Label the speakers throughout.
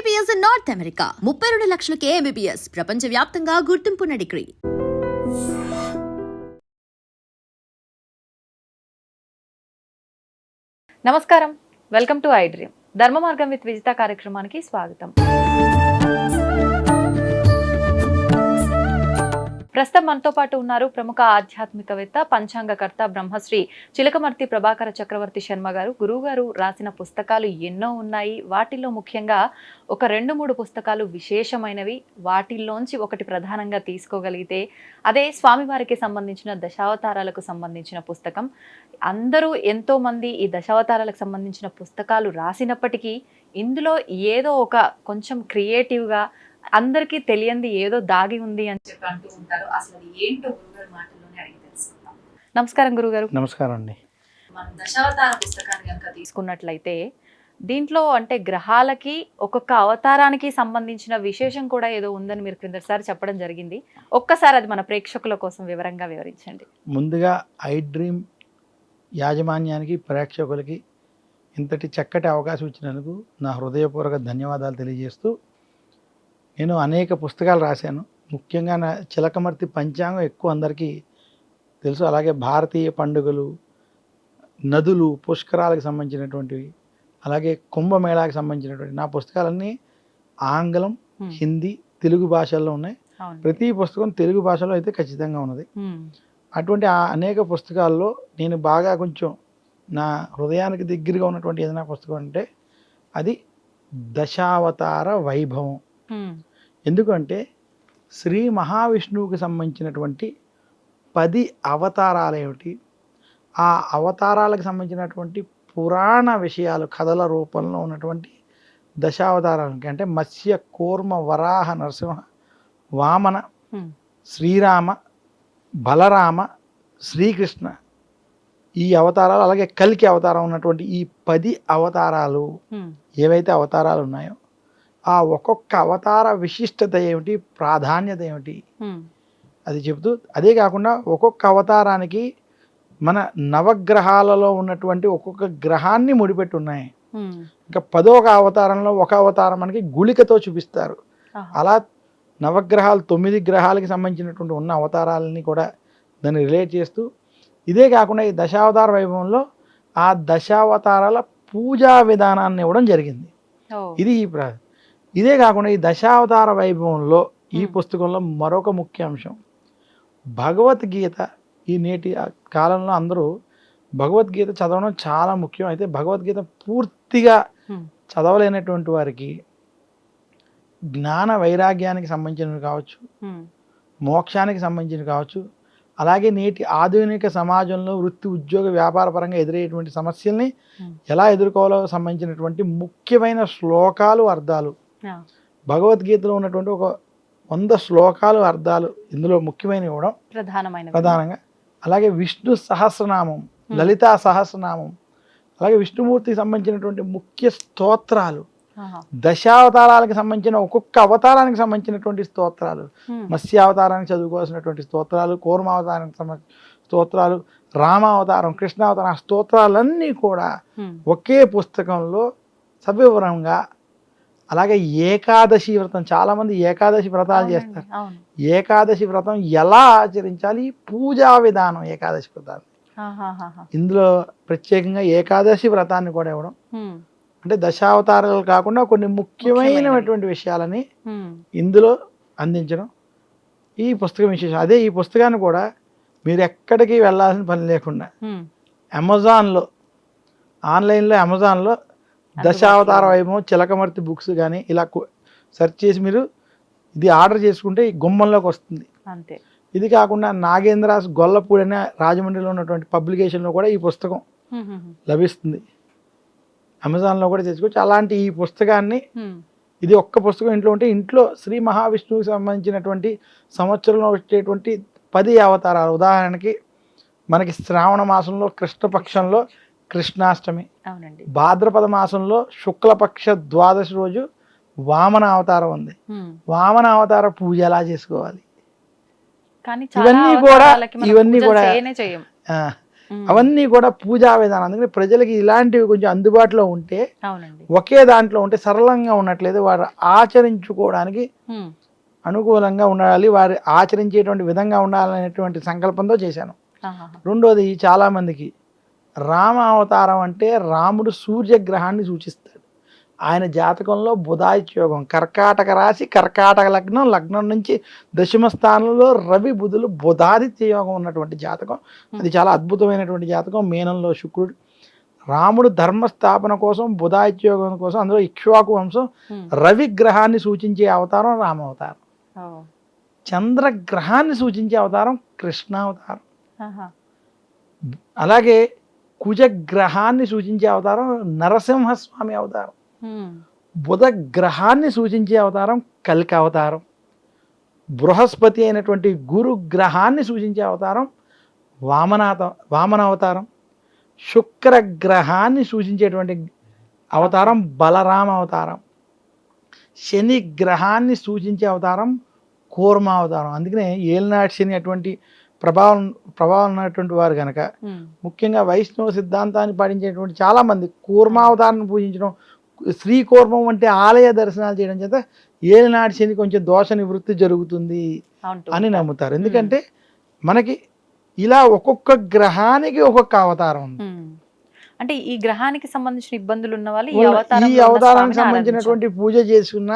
Speaker 1: MBBS in North America. 32 లక్షలకే MBBS. ప్రపంచవ్యాప్తంగా గుర్తింపున్న degree.
Speaker 2: నమస్కారం, welcome to I dream. ధర్మ మార్గం విత్ విజిత కార్యక్రమానికి స్వాగతం. ప్రస్తుతం మనతో పాటు ఉన్నారు ప్రముఖ ఆధ్యాత్మికవేత్త, పంచాంగకర్త బ్రహ్మశ్రీ చిలకమర్తి ప్రభాకర చక్రవర్తి శర్మ గారు. గురువు గారు రాసిన పుస్తకాలు ఎన్నో ఉన్నాయి. వాటిల్లో ముఖ్యంగా ఒక 2-3 పుస్తకాలు విశేషమైనవి. వాటిల్లోంచి ఒకటి ప్రధానంగా తీసుకోగలిగితే అదే స్వామివారికి సంబంధించిన దశావతారాలకు సంబంధించిన పుస్తకం. అందరూ ఎంతో మంది ఈ దశావతారాలకు సంబంధించిన పుస్తకాలు రాసినప్పటికీ ఇందులో ఏదో ఒక కొంచెం క్రియేటివ్గా అందరికీ తెలియంది ఏదో దాగి ఉంది అని చెప్పి అంటూ ఉంటారు. అసలు అది ఏంటో గురుగారు మాటల్లోనే అడిగి తెలుసుకుందాం. నమస్కారం గురుగారు.
Speaker 3: నమస్కారం అండి.
Speaker 2: మనం దశావతార పుస్తకాన్ని కనుక తీసుకున్నట్లయితే దీంట్లో అంటే గ్రహాలకి ఒక్కొక్క అవతారానికి సంబంధించిన విశేషం కూడా ఏదో ఉందని మీరు క్రిందసారి చెప్పడం జరిగింది. ఒక్కసారి అది మన ప్రేక్షకుల కోసం వివరంగా వివరించండి.
Speaker 3: ముందుగా ఐ డ్రీమ్ యాజమాన్యానికి, ప్రేక్షకులకి ఇంతటి చక్కటి అవకాశం ఇచ్చినందుకు నా హృదయపూర్వక ధన్యవాదాలు తెలియజేస్తూ, నేను అనేక పుస్తకాలు రాశాను. ముఖ్యంగా నా చిలకమర్తి పంచాంగం ఎక్కువ అందరికీ తెలుసు. అలాగే భారతీయ పండుగలు, నదులు, పుష్కరాలకు సంబంధించినటువంటివి, అలాగే కుంభమేళాకి సంబంధించినటువంటి నా పుస్తకాలన్నీ ఆంగ్లం, హిందీ, తెలుగు భాషల్లో ఉన్నాయి. ప్రతి పుస్తకం తెలుగు భాషలో అయితే ఖచ్చితంగా ఉన్నది. అటువంటి అనేక పుస్తకాల్లో నేను బాగా కొంచెం నా హృదయానికి దగ్గరగా ఉన్నటువంటి ఏదైనా పుస్తకం అంటే అది దశావతార వైభవం. ఎందుకంటే శ్రీ మహావిష్ణువుకి సంబంధించినటువంటి 10 అవతారాలు ఏమిటి, ఆ అవతారాలకు సంబంధించినటువంటి పురాణ విషయాలు కథల రూపంలో ఉన్నటువంటి దశావతారాలకి అంటే మత్స్య, కూర్మ, వరాహ, నరసింహ, వామన, శ్రీరామ, బలరామ, శ్రీకృష్ణ, ఈ అవతారాలు, అలాగే కల్కి అవతారం ఉన్నటువంటి ఈ 10 అవతారాలు ఏవైతే అవతారాలు ఉన్నాయో ఆ ఒక్కొక్క అవతార విశిష్టత ఏమిటి, ప్రాధాన్యత ఏమిటి అది చెబుతూ, అదే కాకుండా ఒక్కొక్క అవతారానికి మన నవగ్రహాలలో ఉన్నటువంటి ఒక్కొక్క గ్రహాన్ని ముడిపెట్టి ఉన్నాయి. ఇంకా 10వ అవతారంలో ఒక అవతారం మనకి గుళికతో చూపిస్తారు. అలా నవగ్రహాలు 9 గ్రహాలకి సంబంధించినటువంటి ఉన్న అవతారాలని కూడా దాన్ని రిలేట్ చేస్తూ, ఇదే కాకుండా ఈ దశావతార వైభవంలో ఆ దశావతారాల పూజా విధానాన్ని ఇవ్వడం జరిగింది. ఇది ఇదే కాకుండా ఈ దశావతార వైభవంలో ఈ పుస్తకంలో మరొక ముఖ్య అంశం భగవద్గీత. ఈ నేటి కాలంలో అందరూ భగవద్గీత చదవడం చాలా ముఖ్యం. అయితే భగవద్గీత పూర్తిగా చదవలేనటువంటి వారికి జ్ఞాన వైరాగ్యానికి సంబంధించినవి కావచ్చు, మోక్షానికి సంబంధించినవి కావచ్చు, అలాగే నేటి ఆధునిక సమాజంలో వృత్తి, ఉద్యోగ, వ్యాపార పరంగా ఎదురయ్యేటువంటి సమస్యల్ని ఎలా ఎదుర్కోవాలో సంబంధించినటువంటి ముఖ్యమైన శ్లోకాలు, అర్థాలు భగవద్గీతలో ఉన్నటువంటి ఒక 100 శ్లోకాలు, అర్థాలు ఇందులో ముఖ్యమైనవి ఇవ్వడం ప్రధానంగా. అలాగే విష్ణు సహస్రనామం, లలితా సహస్రనామం, అలాగే విష్ణుమూర్తికి సంబంధించినటువంటి ముఖ్య స్తోత్రాలు, దశావతారాలకు సంబంధించిన ఒక్కొక్క అవతారానికి సంబంధించినటువంటి స్తోత్రాలు, మత్స్యావతారానికి చదువుకోవాల్సినటువంటి స్తోత్రాలు, కూర్మావతారానికి సంబంధించిన స్తోత్రాలు, రామావతారం, కృష్ణావతారం స్తోత్రాలన్నీ కూడా ఒకే పుస్తకంలో సవివరంగా. అలాగే ఏకాదశి వ్రతం, చాలామంది ఏకాదశి వ్రతాలు చేస్తారు. ఏకాదశి వ్రతం ఎలా ఆచరించాలి, పూజా విధానం ఏకాదశి వ్రతాన్ని ఇందులో ప్రత్యేకంగా ఏకాదశి వ్రతాన్ని కూడా ఇవ్వడం. అంటే దశావతారాలు కాకుండా కొన్ని ముఖ్యమైనటువంటి విషయాలని ఇందులో అందించడం ఈ పుస్తకం విశేషం. అదే ఈ పుస్తకాన్ని కూడా మీరు ఎక్కడికి వెళ్ళాల్సిన పని లేకుండా అమెజాన్లో, ఆన్లైన్లో అమెజాన్లో దశావతార వైభవం చిలకమర్తి బుక్స్ కానీ ఇలా సెర్చ్ చేసి మీరు ఇది ఆర్డర్ చేసుకుంటే ఈ గుమ్మంలోకి వస్తుంది.
Speaker 2: అంతే.
Speaker 3: ఇది కాకుండా నాగేంద్రాస్ గొల్లపూడి అనే రాజమండ్రిలో ఉన్నటువంటి పబ్లికేషన్లో కూడా ఈ పుస్తకం లభిస్తుంది. అమెజాన్లో కూడా తెచ్చుకోవచ్చు. అలాంటి ఈ పుస్తకాన్ని, ఇది ఒక్క పుస్తకం ఇంట్లో ఉంటే ఇంట్లో శ్రీ మహావిష్ణువుకి సంబంధించినటువంటి సంవత్సరంలో వచ్చేటువంటి 10 అవతారాలు, ఉదాహరణకి మనకి శ్రావణ మాసంలో కృష్ణపక్షంలో కృష్ణాష్టమి, భాద్రపద మాసంలో శుక్లపక్ష ద్వాదశి రోజు వామన అవతారం ఉంది. వామన అవతార పూజ ఎలా చేసుకోవాలి, ఇవన్నీ కూడా అవన్నీ కూడా పూజా విధానం. అందుకని ప్రజలకి ఇలాంటివి కొంచెం అందుబాటులో ఉంటే,
Speaker 2: అవునండి.
Speaker 3: ఒకే దాంట్లో ఉంటే సరళంగా ఉన్నట్లయితే వారు ఆచరించుకోవడానికి అనుకూలంగా ఉండాలి, వారు ఆచరించేటువంటి విధంగా ఉండాలనేటువంటి సంకల్పంతో చేశాను. రెండోది, చాలామందికి రామ అవతారం అంటే రాముడు సూర్యగ్రహాన్ని సూచిస్తాడు. ఆయన జాతకంలో బుధాదిత్య యోగం, కర్కాటక రాశి, కర్కాటక లగ్నం, లగ్నం నుంచి దశమ స్థానంలో రవి బుధులు బుధాదిత్య యోగం ఉన్నటువంటి జాతకం. అది చాలా అద్భుతమైనటువంటి జాతకం. మీనంలో శుక్రుడు, రాముడు ధర్మస్థాపన కోసం, బుధాదిత్య యోగం కోసం, అందులో ఇక్ష్వాకు వంశం, రవి గ్రహాన్ని సూచించే అవతారం రామ అవతారం. చంద్రగ్రహాన్ని సూచించే అవతారం కృష్ణ అవతారం. అలాగే కుజగ్రహాన్ని సూచించే అవతారం నరసింహస్వామి అవతారం. బుధ గ్రహాన్ని సూచించే అవతారం కల్కి అవతారం. బృహస్పతి అయినటువంటి గురు గ్రహాన్ని సూచించే అవతారం వామన అవతారం. శుక్ర గ్రహాన్ని సూచించేటువంటి అవతారం బలరామ అవతారం. శని గ్రహాన్ని సూచించే అవతారం కూర్మ అవతారం. అందుకనే ఏలినాటి శని అటువంటి ప్రభావం ఉన్నటువంటి వారు కనుక, ముఖ్యంగా వైష్ణవ సిద్ధాంతాన్ని పాటించేటువంటి చాలామంది కూర్మావతారాన్ని పూజించడం, శ్రీకూర్మం అంటే ఆలయ దర్శనాలు చేయడం చేత ఏలినాటి శని కొంచెం దోష నివృత్తి జరుగుతుంది అని నమ్ముతారు. ఎందుకంటే మనకి ఇలా ఒక్కొక్క గ్రహానికి ఒక్కొక్క అవతారం ఉంది.
Speaker 2: అంటే ఈ గ్రహానికి సంబంధించిన ఇబ్బందులు ఉన్న వాళ్ళు
Speaker 3: ఈ అవతారానికి సంబంధించినటువంటి పూజ చేసుకున్న,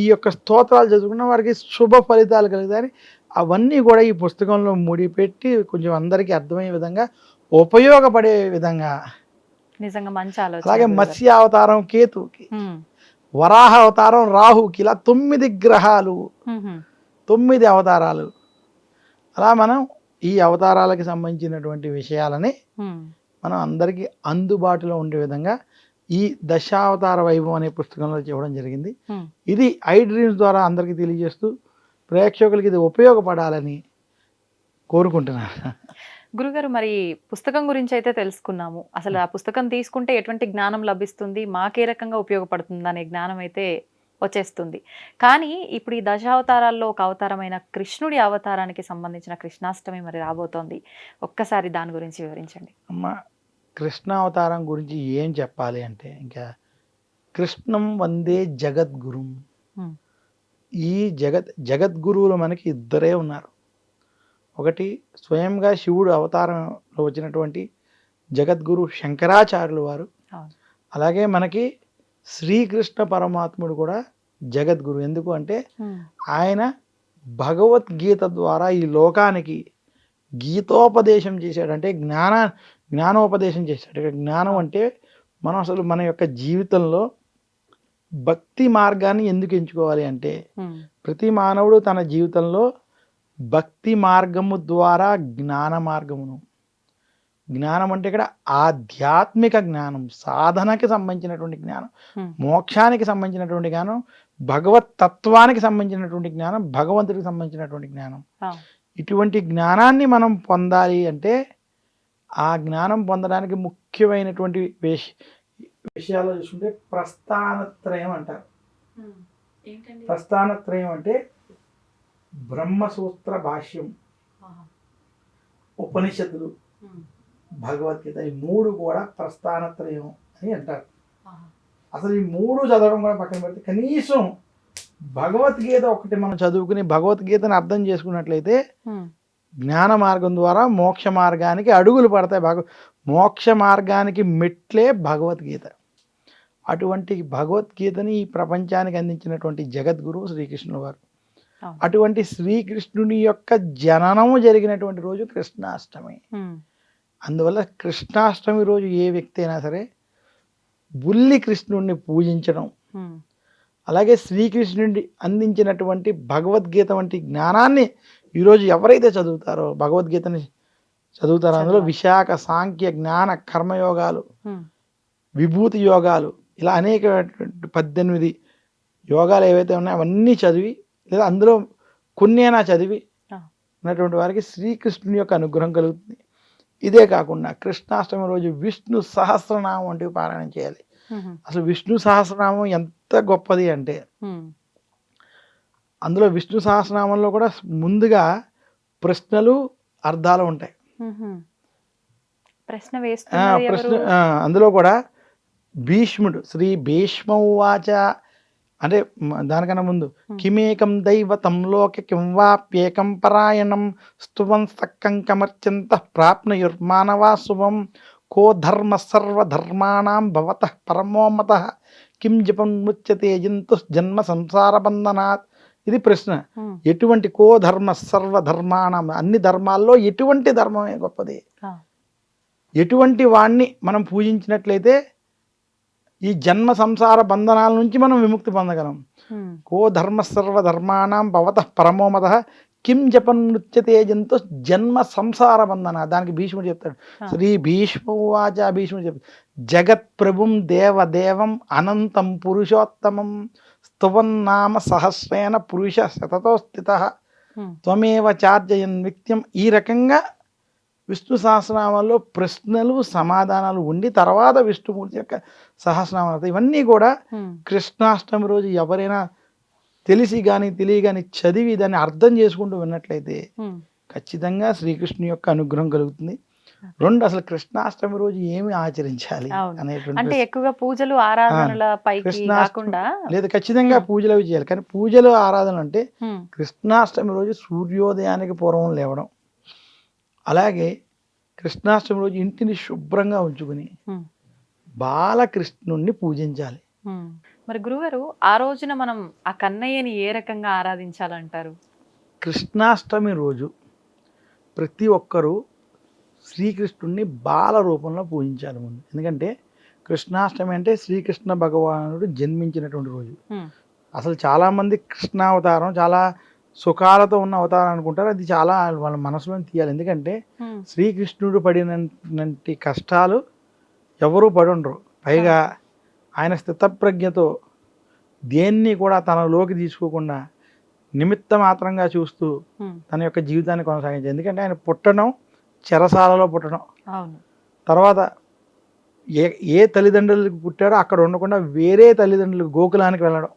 Speaker 3: ఈ యొక్క స్తోత్రాలు చదువుకున్న వారికి శుభ ఫలితాలు కలుగుతాయని అవన్నీ కూడా ఈ పుస్తకంలో ముడిపెట్టి కొంచెం అందరికీ అర్థమయ్యే విధంగా, ఉపయోగపడే విధంగా.
Speaker 2: నిజంగా మంచి ఆలోచన.
Speaker 3: అలాగే మత్స్య అవతారం కేతుకి, వరాహ అవతారం రాహుకి, ఇలా 9 గ్రహాలు, 9 అవతారాలు. అలా మనం ఈ అవతారాలకు సంబంధించినటువంటి విషయాలని మనం అందరికీ అందుబాటులో ఉండే విధంగా ఈ దశావతార వైభవం అనే పుస్తకంలో చెప్పడం జరిగింది. ఇది ఐ డ్రీమ్స్ ద్వారా అందరికీ తెలియజేస్తూ ప్రేక్షకులకి ఇది ఉపయోగపడాలని కోరుకుంటున్నాను.
Speaker 2: గురుగారు, మరి పుస్తకం గురించి అయితే తెలుసుకున్నాము. అసలు ఆ పుస్తకం తీసుకుంటే ఎటువంటి జ్ఞానం లభిస్తుంది, మాకే రకంగా ఉపయోగపడుతుంది అనే జ్ఞానం అయితే వచ్చేస్తుంది. కానీ ఇప్పుడు ఈ దశావతారాల్లో ఒక అవతారమైన కృష్ణుడి అవతారానికి సంబంధించిన కృష్ణాష్టమి మరి రాబోతోంది. ఒక్కసారి దాని గురించి వివరించండి.
Speaker 3: అమ్మ, కృష్ణ అవతారం గురించి ఏం చెప్పాలి అంటే, ఇంకా కృష్ణం వందే జగద్గురుం. ఈ జగద్గురువులు మనకి ఇద్దరే ఉన్నారు. ఒకటి స్వయంగా శివుడు అవతారంలో వచ్చినటువంటి జగద్గురు శంకరాచార్యులు వారు. అలాగే మనకి శ్రీకృష్ణ పరమాత్ముడు కూడా జగద్గురు. ఎందుకు అంటే ఆయన భగవద్గీత ద్వారా ఈ లోకానికి గీతోపదేశం చేశాడు. అంటే జ్ఞానోపదేశం చేశాడు. జ్ఞానం అంటే మనం అసలు మన యొక్క జీవితంలో భక్తి మార్గాన్ని ఎందుకు ఎంచుకోవాలి అంటే, ప్రతి మానవుడు తన జీవితంలో భక్తి మార్గము ద్వారా జ్ఞాన మార్గమును, జ్ఞానం అంటే ఇక్కడ ఆధ్యాత్మిక జ్ఞానం, సాధనకి సంబంధించినటువంటి జ్ఞానం, మోక్షానికి సంబంధించినటువంటి జ్ఞానం, భగవత్ తత్వానికి సంబంధించినటువంటి జ్ఞానం, భగవంతుడికి సంబంధించినటువంటి జ్ఞానం. ఇటువంటి జ్ఞానాన్ని మనం పొందాలి అంటే ఆ జ్ఞానం పొందడానికి ముఖ్యమైనటువంటి విషయాలు చూసుకుంటే ప్రస్థానత్రయం అంటారు. ప్రస్థానత్రయం అంటే బ్రహ్మసూత్ర భాష్యం, ఉపనిషత్తులు, భగవద్గీత, ఈ 3 కూడా ప్రస్థానత్రయం అని అంటారు. అసలు ఈ 3 చదవడం కూడా పక్కన పెడితే కనీసం భగవద్గీత ఒకటి మనం చదువుకుని భగవద్గీతను అర్థం చేసుకున్నట్లయితే జ్ఞాన మార్గం ద్వారా మోక్ష మార్గానికి అడుగులు పడతాయి. మోక్ష మార్గానికి మెట్లే భగవద్గీత. అటువంటి భగవద్గీతని ఈ ప్రపంచానికి అందించినటువంటి జగద్గురు శ్రీకృష్ణుల వారు. అటువంటి శ్రీకృష్ణుని యొక్క జననము జరిగినటువంటి రోజు కృష్ణాష్టమి. అందువల్ల కృష్ణాష్టమి రోజు ఏ వ్యక్తి అయినా సరే బుల్లి కృష్ణుడిని పూజించడం, అలాగే శ్రీకృష్ణుడి అందించినటువంటి భగవద్గీత వంటి జ్ఞానాన్ని ఈరోజు ఎవరైతే చదువుతారో, భగవద్గీతని చదువుతారో, అందులో విశాఖ, సాంఖ్య, జ్ఞాన, కర్మయోగాలు, విభూతి యోగాలు, ఇలా అనేక 18 యోగాలు ఏవైతే ఉన్నాయో అవన్నీ చదివి, లేదా అందులో కొన్నైనా చదివి ఉన్నటువంటి వారికి శ్రీకృష్ణుని యొక్క అనుగ్రహం కలుగుతుంది. ఇదే కాకుండా కృష్ణాష్టమి రోజు విష్ణు సహస్రనామం వంటివి పారాయణం చేయాలి. అసలు విష్ణు సహస్రనామం ఎంత గొప్పది అంటే, అందులో విష్ణు సహస్రనామంలో కూడా ముందుగా ప్రశ్నలు, అర్థాలు ఉంటాయి.
Speaker 2: ప్రశ్న వేస్తున్నది
Speaker 3: ప్రశ్న
Speaker 2: ఎవరు?
Speaker 3: అందులో కూడా భీష్ముడు శ్రీ భీష్మ ఉవాచ అంటే దానికన్నా ముందు కిమేకం దైవతం లోక కిం వాప్యేకం పరాయణం స్తువం సక్కం కమర్చంత ప్రాప్నుయుర్మానవా శుభం కో ధర్మ సర్వధర్మాణం భవతః పరమోమత కిం జపం ముచ్యతే జంతు జన్మ సంసార బంధనాత్. ఇది ప్రశ్న. ఎటువంటి కో ధర్మ సర్వధర్మాణం, అన్ని ధర్మాల్లో ఎటువంటి ధర్మమే గొప్పది, ఎటువంటి వాణ్ణి మనం పూజించినట్లయితే ఈ జన్మ సంసార బంధనాల నుంచి మనం విముక్తి పొందగలం. కో ధర్మ సర్వధర్మాణం భవతః పరమోమత కిం జపం నృత్యతే జంతు జన్మ సంసార బంధన. దానికి భీష్ముడు చెప్తాడు. శ్రీ భీష్మ ఉవాచ భీష్ముడు చెప్తాడు జగత్ ప్రభుం దేవదేవం అనంతం పురుషోత్తమం స్తువన్నామ సహస్రేణ పురుష శతతో స్థిత త్వమేవ చార్జయన్ నిత్యం. ఈ రకంగా విష్ణు సహస్రనామాల్లో ప్రశ్నలు సమాధానాలు ఉండి తర్వాత విష్ణుమూర్తి యొక్క సహస్రనామాలు. ఇవన్నీ కూడా కృష్ణాష్టమి రోజు ఎవరైనా తెలిసి కానీ తెలియగాని చదివి దాన్ని అర్థం చేసుకుంటూ విన్నట్లయితే ఖచ్చితంగా శ్రీకృష్ణుని యొక్క అనుగ్రహం కలుగుతుంది. రెండు, అసలు కృష్ణాష్టమి రోజు ఏమి ఆచరించాలి అనేటువంటి,
Speaker 2: అంటే ఎక్కువగా పూజలు ఆరాధనల పైకి కాకుండా
Speaker 3: లేదు, ఖచ్చితంగా పూజలు అవి చేయాలి. కానీ పూజలు ఆరాధనలు అంటే కృష్ణాష్టమి రోజు సూర్యోదయానికి పూర్వం లేవడం, అలాగే కృష్ణాష్టమి రోజు ఇంటిని శుభ్రంగా ఉంచుకుని బాలకృష్ణుణ్ణి పూజించాలి.
Speaker 2: మరి గురుగారు, ఆ రోజున మనం ఆ కన్నయ్యని ఏ రకంగా ఆరాధించాలంటారు?
Speaker 3: కృష్ణాష్టమి రోజు ప్రతి ఒక్కరూ శ్రీకృష్ణుణ్ణి బాల రూపంలో పూజించాలి ముందు. ఎందుకంటే కృష్ణాష్టమి అంటే శ్రీకృష్ణ భగవానుడు జన్మించినటువంటి రోజు. అసలు చాలామంది కృష్ణావతారం చాలా సుఖాలతో ఉన్న అవతారం అనుకుంటారు. అది చాలా వాళ్ళ మనసులో తీయాలి. ఎందుకంటే శ్రీకృష్ణుడు పడినటువంటి కష్టాలు ఎవరూ పడి ఉండరు. పైగా ఆయన స్థితప్రజ్ఞతో దేన్ని కూడా తనలోకి తీసుకోకుండా నిమిత్త మాత్రంగా చూస్తూ తన యొక్క జీవితాన్ని కొనసాగించారు. ఎందుకంటే ఆయన పుట్టడం చెరసాలలో పుట్టడం, తర్వాత ఏ తల్లిదండ్రులకు పుట్టాడో అక్కడ ఉండకుండా వేరే తల్లిదండ్రులకు గోకులానికి వెళ్ళడం,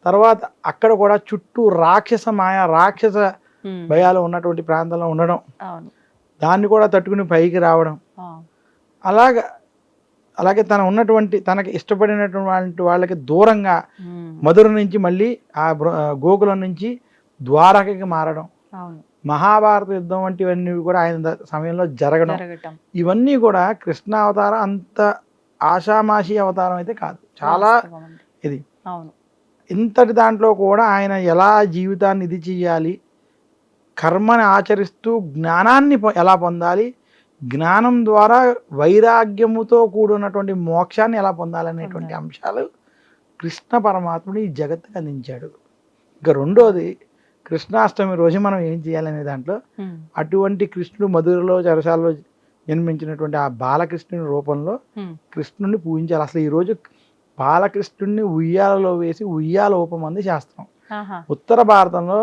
Speaker 3: తర్వాత అక్కడ కూడా చుట్టూ రాక్షస భయాలు ఉన్నటువంటి ప్రాంతంలో ఉండడం, దాన్ని కూడా తట్టుకుని పైకి రావడం, అలాగే తనకి ఇష్టపడినటువంటి వాళ్ళకి దూరంగా మధుర నుంచి మళ్ళీ ఆ గోకులం నుంచి ద్వారకకి మారడం, మహాభారత యుద్ధం వంటివన్నీ కూడా ఆయన సమయంలో జరగడం, ఇవన్నీ కూడా కృష్ణ అవతారం అంత ఆషామాషి అవతారం అయితే కాదు. చాలా ఇది ఇంతటి దాంట్లో కూడా ఆయన ఎలా జీవితాన్ని ఇది చేయాలి, కర్మని ఆచరిస్తూ జ్ఞానాన్ని ఎలా పొందాలి, జ్ఞానం ద్వారా వైరాగ్యముతో కూడినటువంటి మోక్షాన్ని ఎలా పొందాలనేటువంటి అంశాలు కృష్ణ పరమాత్ముడు ఈ జగత్తుకు అందించాడు. ఇంకా రెండోది, కృష్ణాష్టమి రోజు మనం ఏం చేయాలనే దాంట్లో అటువంటి కృష్ణుడు మధురలో చెరసాలలో జన్మించినటువంటి ఆ బాలకృష్ణుని రూపంలో కృష్ణుడిని పూజించాలి. అసలు ఈరోజు బాలకృష్ణుడిని ఉయ్యాలలో వేసి ఉయ్యాల ఊపమంది శాస్త్రం. ఉత్తర భారతంలో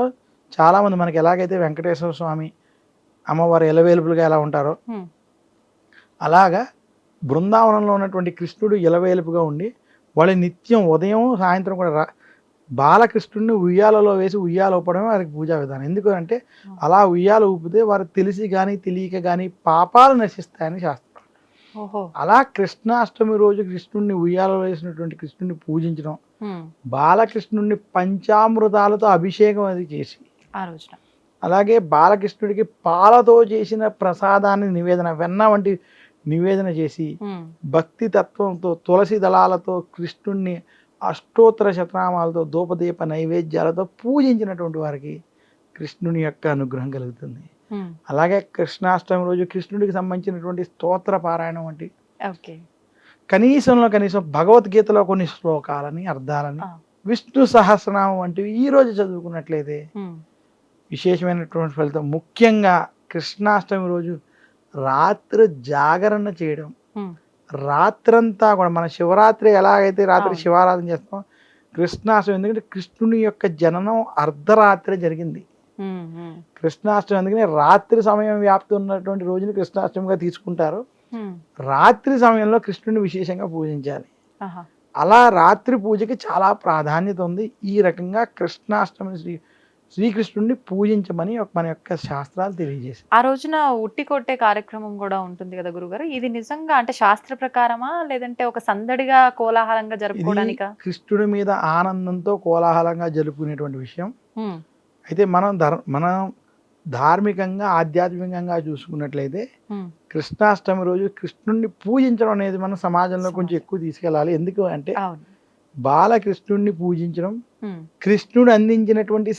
Speaker 3: చాలామంది మనకి ఎలాగైతే వెంకటేశ్వర స్వామి అమ్మవారు ఎలవేలుపులుగా ఎలా ఉంటారో అలాగా బృందావనంలో ఉన్నటువంటి కృష్ణుడు ఎలవేలుపుగా ఉండి వాళ్ళ నిత్యం ఉదయం సాయంత్రం కూడా బాలకృష్ణుడిని ఉయ్యాలలో వేసి ఉయ్యాల ఊపడమే వారికి పూజా విధానం. ఎందుకంటే అలా ఉయ్యాల ఊపితే వారు తెలిసి కానీ తెలియక కానీ పాపాలు నశిస్తాయని శాస్త్రం. అలా కృష్ణాష్టమి రోజు కృష్ణుడిని ఉయ్యాలలో వేసినటువంటి కృష్ణుడిని పూజించడం, బాలకృష్ణుడిని పంచామృతాలతో అభిషేకం అది చేసి
Speaker 2: ఆ రోజున, అలాగే
Speaker 3: బాలకృష్ణుడికి పాలతో చేసిన ప్రసాదాన్ని నివేదన, వెన్న వంటి నివేదన చేసి భక్తి తత్వంతో తులసి దళాలతో కృష్ణుడిని అష్టోత్తర శతనామాలతో ధూపదీప నైవేద్యాలతో పూజించినటువంటి వారికి కృష్ణుని యొక్క అనుగ్రహం కలుగుతుంది. అలాగే కృష్ణాష్టమి రోజు కృష్ణుడికి సంబంధించినటువంటి స్తోత్ర పారాయణం వంటి కనీసం భగవద్గీతలో కొన్ని శ్లోకాలని అర్థాలని విష్ణు సహస్రనామం వంటివి ఈ రోజు చదువుకున్నట్లయితే విశేషమైనటువంటి ఫలితం. ముఖ్యంగా కృష్ణాష్టమి రోజు రాత్రి జాగరణ చేయడం, రాత్రంతా కూడా మన శివరాత్రి ఎలాగైతే రాత్రి శివారాధన చేస్తాం, కృష్ణాష్టమి ఎందుకంటే కృష్ణుని యొక్క జననం అర్ధరాత్రి జరిగింది. కృష్ణాష్టమి అందుకని రాత్రి సమయం వ్యాప్తి ఉన్నటువంటి రోజుని కృష్ణాష్టమిగా తీసుకుంటారు. రాత్రి సమయంలో కృష్ణుని విశేషంగా పూజించాలి. అలా రాత్రి పూజకి చాలా ప్రాధాన్యత ఉంది. ఈ రకంగా కృష్ణాష్టమి శ్రీకృష్ణుడిని పూజించమని మన యొక్క శాస్త్రాలు తెలియజేశాయి.
Speaker 2: ఆ రోజున ఉట్టి కొట్టే కార్యక్రమం కూడా ఉంటుంది కదా గురుగారు. ఇది నిజంగా అంటే శాస్త్ర ప్రకారమా లేదంటే ఒక సందడిగా కోలాహలంగా
Speaker 3: ఇది
Speaker 2: జరుపుకోవడానికా?
Speaker 3: కృష్ణుడి మీద ఆనందంతో కోలాహలంగా జరుపుకునేటువంటి విషయం.
Speaker 2: ఉమ్,
Speaker 3: అయితే మనం ధార్మికంగా ఆధ్యాత్మికంగా చూసుకున్నట్లయితే
Speaker 2: ఉమ్,
Speaker 3: కృష్ణాష్టమి రోజు కృష్ణుడిని పూజించడం అనేది మన సమాజంలో కొంచెం ఎక్కువ తీసుకెళ్ళాలి. ఎందుకు అంటే
Speaker 2: అవును.
Speaker 3: బాలకృష్ణుడిని పూజించడం,
Speaker 2: ఉమ్,
Speaker 3: కృష్ణుడు అందించినటువంటి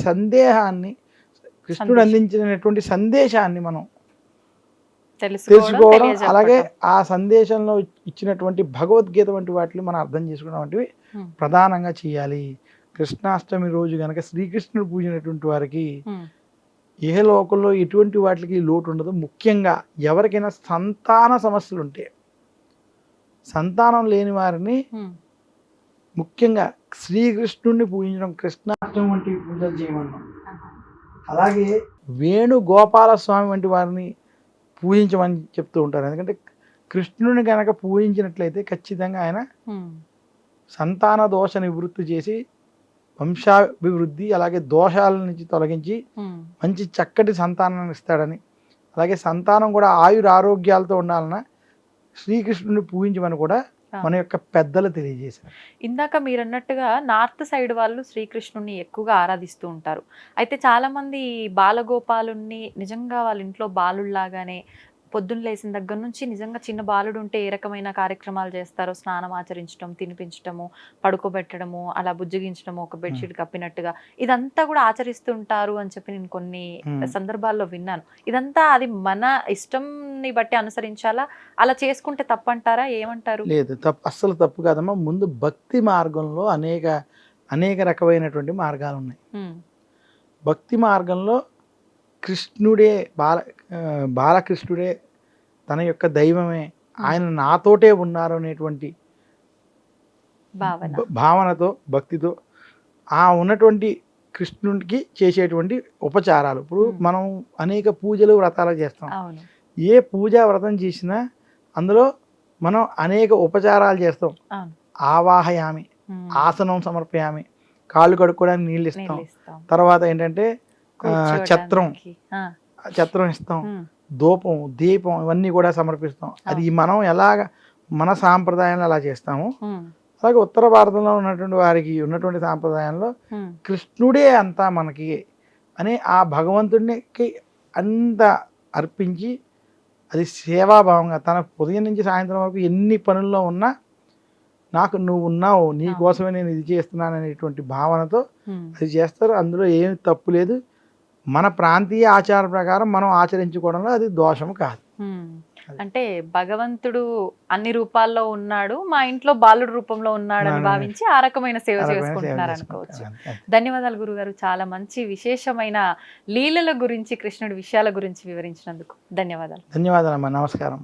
Speaker 3: అందించినటువంటి సందేశాన్ని మనం తెలుసుకోవడం,
Speaker 2: తెలియజెప్పటం.
Speaker 3: అలాగే ఆ సందేశంలో ఇచ్చినటువంటి భగవద్గీత వంటి వాటిని మనం అర్థం చేసుకోవడం వంటివి
Speaker 2: ఉమ్,
Speaker 3: ప్రధానంగా చేయాలి. కృష్ణాష్టమి రోజు కనుక శ్రీకృష్ణుడు పూజినటువంటి వారికి
Speaker 2: ఉమ్,
Speaker 3: లోకంలో ఎటువంటి వాటికి లోటు ఉండదు. ముఖ్యంగా ఎవరికైనా సంతాన సమస్యలు ఉంటే, సంతానం లేని వారిని
Speaker 2: ఉమ్,
Speaker 3: ముఖ్యంగా శ్రీకృష్ణుడిని పూజించడం, కృష్ణాష్టమి వంటి పూజలు చేయమన్నాం. అలాగే వేణుగోపాల స్వామి వంటి వారిని పూజించమని చెప్తూ ఉంటారు. ఎందుకంటే కృష్ణుడిని కనుక పూజించినట్లయితే ఖచ్చితంగా ఆయన
Speaker 2: ఉమ్,
Speaker 3: సంతాన దోష నివృత్తి చేసి వంశాభివృద్ధి, అలాగే దోషాల నుంచి తొలగించి
Speaker 2: ఉమ్,
Speaker 3: మంచి చక్కటి సంతానాన్ని ఇస్తాడని, అలాగే సంతానం కూడా ఆయురారోగ్యాలతో ఉండాలన్న శ్రీకృష్ణుడిని పూజించమని కూడా మన యొక్క పెద్దలు తెలియజేశారు.
Speaker 2: ఇందాక మీరు అన్నట్టుగా నార్త్ సైడ్ వాళ్ళు శ్రీకృష్ణుని ఎక్కువగా ఆరాధిస్తూ ఉంటారు. అయితే చాలా మంది బాలగోపాలుణ్ణి నిజంగా వాళ్ళ ఇంట్లో బాలుల్లాగానే పొద్దున్న లేచిన దగ్గర నుంచి నిజంగా చిన్న బాలుడు ఉంటే ఏ రకమైన కార్యక్రమాలు చేస్తారో, స్నానం ఆచరించడం, తినిపించడము, పడుకోబెట్టడము, అలా బుజ్జగించడము, ఒక బెడ్షీట్ కప్పినట్టుగా ఇదంతా కూడా ఆచరిస్తుంటారు అని చెప్పి నేను కొన్ని సందర్భాల్లో విన్నాను. ఇదంతా అది మన ఇష్టంని బట్టి అనుసరించాలా? అలా చేసుకుంటే తప్పంటారా? ఏమంటారు?
Speaker 3: లేదు, అస్సలు తప్పు కాదమ్మా. ముందు భక్తి మార్గంలో అనేక రకమైనటువంటి మార్గాలు ఉన్నాయి.
Speaker 2: ఉమ్,
Speaker 3: భక్తి మార్గంలో కృష్ణుడే బాలకృష్ణుడే తన యొక్క దైవమే, ఆయన నాతోటే ఉన్నారు అనేటువంటి భావనతో, భక్తితో ఆ ఉన్నటువంటి కృష్ణుడికి చేసేటువంటి ఉపచారాలు. ఇప్పుడు మనం అనేక పూజలు వ్రతాలు చేస్తాం.
Speaker 2: అవును.
Speaker 3: ఏ పూజా వ్రతం చేసినా అందులో మనం అనేక ఉపచారాలు చేస్తాం.
Speaker 2: అవును.
Speaker 3: ఆవాహయామి,
Speaker 2: ఉమ్,
Speaker 3: ఆసనం సమర్పయామి, కాళ్ళు కడుక్కోవడానికి నీళ్ళు ఇస్తాం.
Speaker 2: నీళ్ళు ఇస్తాం.
Speaker 3: తర్వాత ఏంటంటే ఛత్రం
Speaker 2: కూర్చోడానికి. ఆ,
Speaker 3: ఇస్తాం,
Speaker 2: ఉమ్,
Speaker 3: ధూపం, దీపం ఇవన్నీ కూడా సమర్పిస్తాం. అది మనం ఎలాగ మన సాంప్రదాయంలో అలా చేస్తాము.
Speaker 2: ఉమ్,
Speaker 3: అలాగే ఉత్తర భారతంలో ఉన్నటువంటి వారికి ఉన్నటువంటి సాంప్రదాయంలో
Speaker 2: ఉమ్,
Speaker 3: కృష్ణుడే అంతా మనకి అని ఆ భగవంతుడికి అంత అర్పించి, అది సేవాభావంగా తన ఉదయం నుంచి సాయంత్రం వరకు ఎన్ని పనుల్లో ఉన్నా నాకు నువ్వు ఉన్నావు, నీ కోసమే నేను ఇది చేస్తున్నాను అనేటువంటి భావనతో
Speaker 2: ఉమ్.
Speaker 3: అది చేస్తారు. అందులో ఏమి తప్పు లేదు. మన ప్రాంతీయ ఆచార ప్రకారం మనం ఆచరించుకోవడంలో అది దోషం కాదు.
Speaker 2: ఉమ్. అంటే భగవంతుడు అన్ని రూపాల్లో ఉన్నాడు, మా ఇంట్లో బాలుడు రూపంలో ఉన్నాడని భావించి ఆ రకమైన సేవ చేసుకుంటున్నారు అనుకోవచ్చు. ధన్యవాదాలు గురుగారు. చాలా మంచి విశేషమైన లీలల గురించి, కృష్ణుడి విషయాల గురించి వివరించినందుకు ధన్యవాదాలు.
Speaker 3: ధన్యవాదాలమ్మా. నమస్కారం.